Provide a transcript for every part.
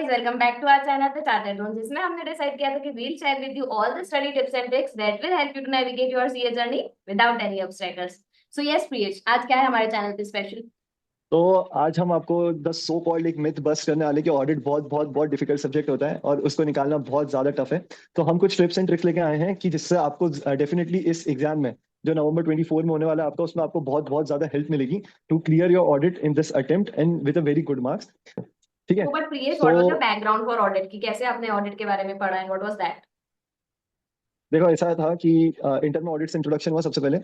guys, welcome back to our channel The Chartered Loan, जिसमें हमने decide किया था कि we'll share with you all the study tips and tricks that will help you to navigate your CA journey without any obstacles. So yes, Priyesh, आज क्या है हमारे channel पे स्पेशल? तो आज हम आपको द सो कॉल्ड एक मिथ बस्ट करने वाले कि ऑडिट बहुत बहुत बहुत डिफिकल्ट सब्जेक्ट होता है और उसको निकालना बहुत ज्यादा टफ है। तो हम कुछ टिप्स एंड ट्रिक्स लेके आए हैं कि जिससे आपको डेफिनेटली इस एग्जाम में जो नवंबर 24 में होने वाला है आपका, उसमें आपको बहुत बहुत ज्यादा हेल्प मिलेगी to clear your audit in this attempt and with a very good marks. ठीक है। So but Priyesh, so what was your background for audit की कैसे आपने ऑडिट के बारे में पढ़ा and what was that? देखो, ऐसा था कि इंटर में ऑडिट से इंट्रोडक्शन हुआ सबसे पहले।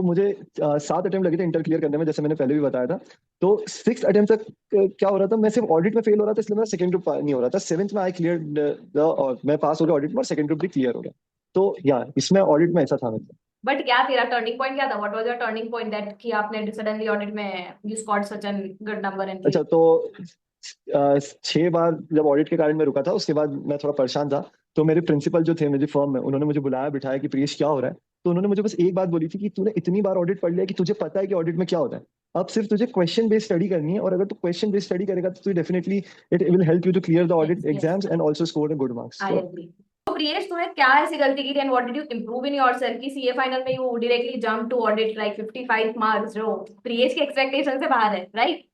मुझे 7 अटेम्प्ट लगे थे इंटर क्लियर करने में, जैसे मैंने पहले भी बताया था। तो 6 अटेम्प्ट तक क्या हो रहा था, मैं सिर्फ ऑडिट में फेल हो रहा था, इसलिए मेरा सेकंड ग्रुप नहीं हो रहा था। 7th में आई क्लियर और मैं पास हो गया ऑडिट में और सेकंड ग्रुप भी क्लियर हो गया। तो इसमें ऑडिट में ऐसा था मेरे। बट क्या तेरा टर्निंग पॉइंट क्या था? What was your turning point that कि आपने सडनली ऑडिट में you scored such an good number and अच्छा, क्लियर? तो 6 बार जब ऑडिट के कारण मैं रुका था, उसके बाद मैं थोड़ा परेशान था। तो मेरे प्रिंसिपल जो थे मेरी फर्म में, उन्होंने मुझे बुलाया, बिठाया कि प्रियेश क्या हो रहा है। तो उन्होंने मुझे बस एक बात बोली थी कि तूने इतनी बार ऑडिट पढ़ लिया कि तुझे पता है कि ऑडिट में क्या होता है। अब सिर्फ तुझे क्वेश्चन बेस्ड स्टडी करनी है, और अगर तू क्वेश्चन बेस्ड स्टडी करेगा तो definitely it will help you to clear the yes audit yes, exams and also score a good marks. I too agree. तो प्रियेश, तूने क्या ऐसी गलती की थी and what did you improve in yourself कि सीए फाइनल में you directly jump to audit like 55 marks, जो प्रियेश की एक्सपेक्टेशन से बाहर है, राइट?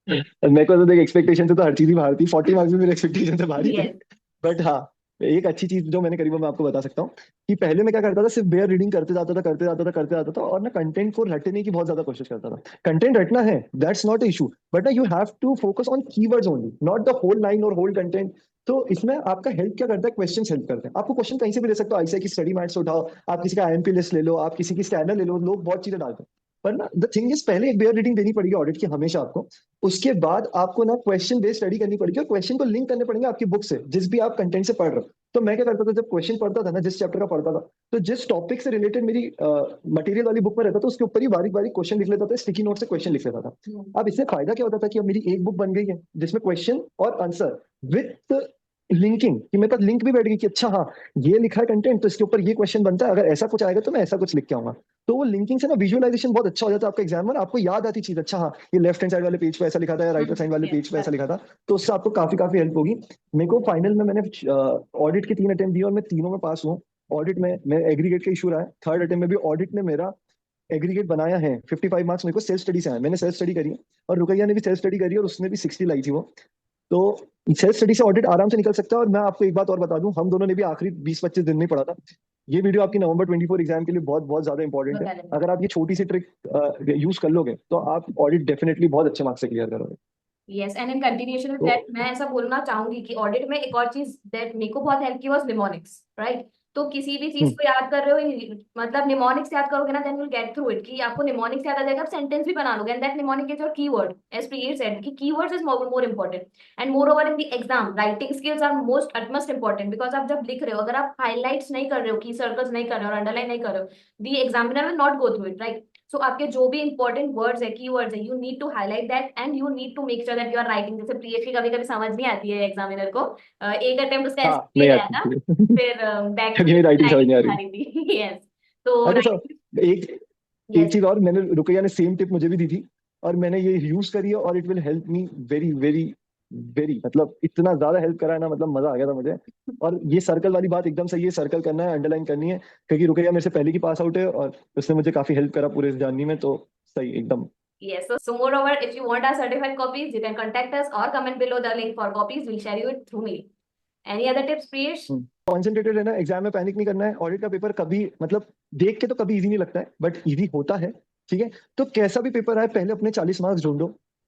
मेरे को तो देख, एक्सपेक्टेशन से तो हर चीज ही बाहर थी। 40 मार्क्स भी मेरे एक्सपेक्टेशन से बाहर ही थे। यस। बट हाँ, एक अच्छी चीज जो मैंने करी वो मैं आपको बता सकता हूँ कि पहले मैं क्या करता था, सिर्फ बेयर रीडिंग करते जाता था और ना कंटेंट को रटने की बहुत ज्यादा कोशिश करता था। कंटेंट रटना है, दैट्स नॉट इशू, बट ना you have to focus on keywords only, not the whole line और होल कंटेंट। तो इसमें आपका हेल्प क्या करता है, क्वेश्चन हेल्प करते हैं। आपको क्वेश्चन कहीं से भी ले सकते हो, ऐसे की स्टडी मैट्स उठाओ, आप किसी का आईएमपी लिस्ट ले लो, आप किसी की स्कैनर ले लो, लोग बहुत चीजें डालते हैं। पर ना द थिंग इज, पहले एक बेयर रीडिंग देनी पड़ेगी ऑडिट की हमेशा आपको। उसके बाद आपको ना क्वेश्चन बेस्ड स्टडी करनी पड़ेगी और क्वेश्चन को लिंक करने पड़ेंगे आपकी बुक से, जिस भी आप कंटेंट से पढ़ रहे हो। तो मैं क्या करता था, जब क्वेश्चन पढ़ता था ना, जिस चैप्टर का पढ़ता था, तो जिस टॉपिक से रिलेटेड मेरी मटेरियल वाली बुक में रहता था, उसके ऊपर ही बारीक बारीक क्वेश्चन लिख लेता था, स्टिकी नोट से क्वेश्चन लिख लेता था। अब इससे फायदा क्या होता था कि अब मेरी एक बुक बन गई है जिसमें क्वेश्चन और आंसर विथ लिंकिंग, कि मेरे पास लिंक भी बैठ गई कि अच्छा हाँ, ये लिखा है कंटेंट तो इसके ऊपर ये क्वेश्चन बनता है, अगर ऐसा कुछ आएगा तो मैं ऐसा कुछ लिख के आऊंगा। तो वो लिंकिंग से ना विजुअलाइजेशन बहुत अच्छा हो जाता है आपका एग्जाम में, आपको याद आती चीज, अच्छा हाँ, ये लेफ्ट हैंड साइड वाले पेज पे ऐसा लिखा था या राइट हैंड साइड वाले पेज पे ऐसा लिखा था। तो उससे आपको काफी काफी हेल्प होगी। मेरे को फाइनल में मैंने ऑडिट के 3 अटेम्प्ट दिए और मैं तीनों में पास हुआ। ऑडिट में मैं एग्रीगेट का इशू रहा है, थर्ड अटेम्प्ट में भी ऑडिट ने मेरा एग्रीगेट बनाया है। 55 मार्क्स मेरे को सेल्फ स्टडी से आए, मैंने सेल्फ स्टडी करी है, और रुकैया ने भी सेल्फ स्टडी करी और उसने भी 60 लाई थी वो। तो सेल्फ स्टडी से ऑडिट आराम से निकल सकता है। और मैं आपको एक बात और बता दूं, हम दोनों ने भी आखिरी 20-25 दिन में पढ़ा था। ये वीडियो आपकी नवंबर 24 एग्जाम के लिए बहुत बहुत ज्यादा इंपॉर्टेंट है। अगर आप ये छोटी सी ट्रिक यूज कर लोगे तो आप ऑडिट डेफिनेटली बहुत अच्छे मार्क्स से क्लियर करोगे। Yes, and in continuation with तो दैट मैं ऐसा बोलना चाहूंगी कि ऑडिट में एक और चीज दैट मेरे को बहुत हेल्प की वाज निमोनिक्स, राइट? तो किसी भी चीज हम्म, को याद कर रहे हो, मतलब निमोनिक्स याद करोगे ना, then you will get through it, कि आपको निमोनिक्स याद आ जाएगा, आप सेंटेंस भी बना लोगे, and that mnemonic is your keyword, as Priya said कि keywords is more important. And moreover in the exam writing skills are most utmost important, because आप जब लिख रहे हो, अगर आप हाईलाइट्स नहीं कर रहे हो, की सर्कल्स नहीं कर रहे हो और अंडरलाइन नहीं कर रहे हो, the examiner will not go through it, right? So आपके जो भी इंपॉर्टेंट वर्ड्स है, कीवर्ड्स है, you need to highlight that and you need to make sure that you are writing. जैसे प्रियश की कभी कभी समझ नहीं आती है एग्जामिनर को, एक अटेम्प्ट उसका हाँ, ऐसे ही नहीं गया आती था, थी फिर बैक टू क्योंकि मेरी राइटिंग समझ राइटिंग नहीं आ आ रही। रही थी। यस। तो अच्छा सर, राइटिंग। एक एक यस। चीज और, मैंने रुकैया ने सेम टिप मुझे भी दी थी और मैंने ये यूज करी है और it will help me very very very, मतलब इतना ज्यादा हेल्प करा है ना, मतलब मजा आ गया था मुझे। और ये सर्कल वाली बात एकदम सही है, सर्कल करना है, अंडरलाइन करनी है, क्योंकि रुकैया मेरे से पहले की पास आउट है और उसने मुझे काफी हेल्प करा पूरे इस जर्नी में। तो सही एकदम। Yes. So moreover, if you want our certified copies, you can contact us or comment below the link for copies. We'll share you it through mail. Any other tips, Priyesh? Concentrated रहना, exam में panic नहीं करना है। Audit का paper कभी, मतलब देख के तो कभी इजी नहीं लगता है, बट इजी होता है। ठीक है। तो कैसा भी पेपर आए, पहले अपने 40 मार्क्स ढूंढो,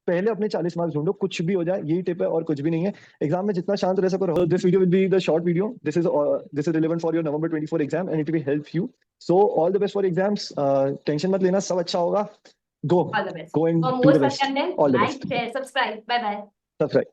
पहले अपने 40 मार्क्स ढूंढो, कुछ भी हो जाए, यही टिप है और कुछ भी नहीं है। एग्जाम में जितना शांत रह सको रहो। This video will be the short video, this is relevant for your November 24 exam and it will help you. So all the best for exams, tension मत लेना, सब अच्छा होगा। गो All the best. Go and For do more the such best. content, all the like, best. share, subscribe. Bye bye. Subscribe.